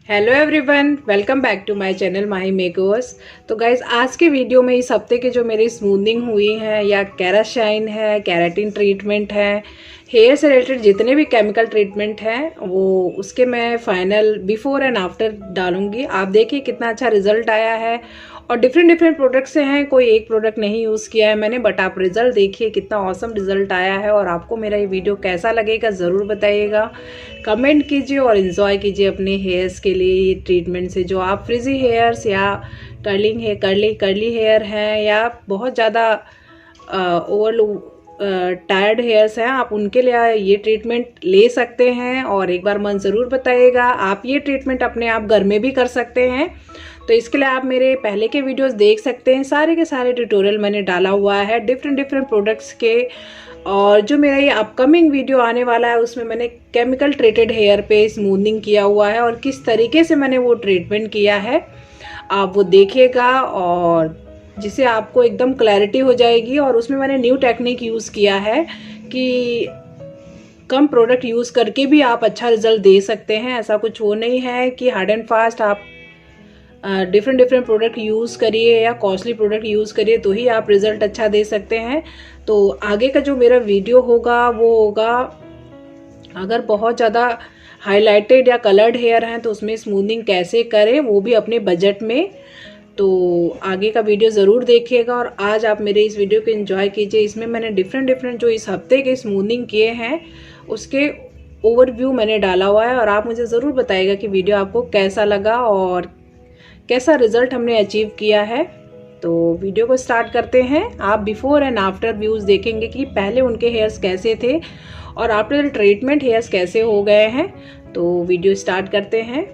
Hello everyone, welcome back to my channel Mahi makeovers. तो guys आज के वीडियो में इस हफ्ते के जो मेरी स्मूथनिंग हुई है या केराशाइन है, केराटिन ट्रीटमेंट है, हेयर से रिलेटेड जितने भी केमिकल ट्रीटमेंट हैं वो उसके मैं फाइनल बिफोर एंड आफ्टर डालूंगी। आप देखिए कितना अच्छा रिजल्ट आया है और डिफरेंट प्रोडक्ट्स से हैं, कोई एक प्रोडक्ट नहीं यूज़ किया है मैंने, बट आप रिजल्ट देखिए कितना ऑसम रिजल्ट आया है। और आपको मेरा ये वीडियो कैसा लगेगा ज़रूर बताइएगा, कमेंट कीजिए और इन्जॉय कीजिए अपने हेयर्स के लिए ये ट्रीटमेंट से। जो आप फ्रिजी हेयर्स या कर्ली हेयर हैं या बहुत ज़्यादा टायर्ड हेयर्स हैं, आप उनके लिए ये ट्रीटमेंट ले सकते हैं। और एक बार मन ज़रूर बताइएगा, आप ये ट्रीटमेंट अपने आप घर में भी कर सकते हैं। तो इसके लिए आप मेरे पहले के वीडियोस देख सकते हैं, सारे के सारे ट्यूटोरियल मैंने डाला हुआ है डिफरेंट प्रोडक्ट्स के। और जो मेरा ये अपकमिंग वीडियो आने वाला है उसमें मैंने केमिकल ट्रीटेड हेयर पे स्मूथनिंग किया हुआ है और किस तरीके से मैंने वो ट्रीटमेंट किया है आप वो देखिएगा, और जिससे आपको एकदम क्लैरिटी हो जाएगी। और उसमें मैंने न्यू टेक्निक यूज़ किया है कि कम प्रोडक्ट यूज़ करके भी आप अच्छा रिजल्ट दे सकते हैं। ऐसा कुछ वो नहीं है कि हार्ड एंड फास्ट आप डिफरेंट प्रोडक्ट यूज़ करिए या कॉस्टली प्रोडक्ट यूज़ करिए तो ही आप रिज़ल्ट अच्छा दे सकते हैं। तो आगे का जो मेरा वीडियो होगा वो होगा, अगर बहुत ज़्यादा हाइलाइटेड या कलर्ड हेयर हैं तो उसमें स्मूथनिंग कैसे करें, वो भी अपने बजट में। तो आगे का वीडियो ज़रूर देखिएगा और आज आप मेरे इस वीडियो को एंजॉय कीजिए। इसमें मैंने डिफरेंट जो इस हफ्ते के स्मूथनिंग किए हैं उसके ओवरव्यू मैंने डाला हुआ है। और आप मुझे ज़रूर बताइएगा कि वीडियो आपको कैसा लगा और कैसा रिजल्ट हमने अचीव किया है। तो वीडियो को स्टार्ट करते हैं। आप बिफोर एंड आफ्टर व्यूज़ देखेंगे कि पहले उनके हेयर्स कैसे थे और आफ्टर ट्रीटमेंट हेयर्स कैसे हो गए हैं। तो वीडियो स्टार्ट करते हैं।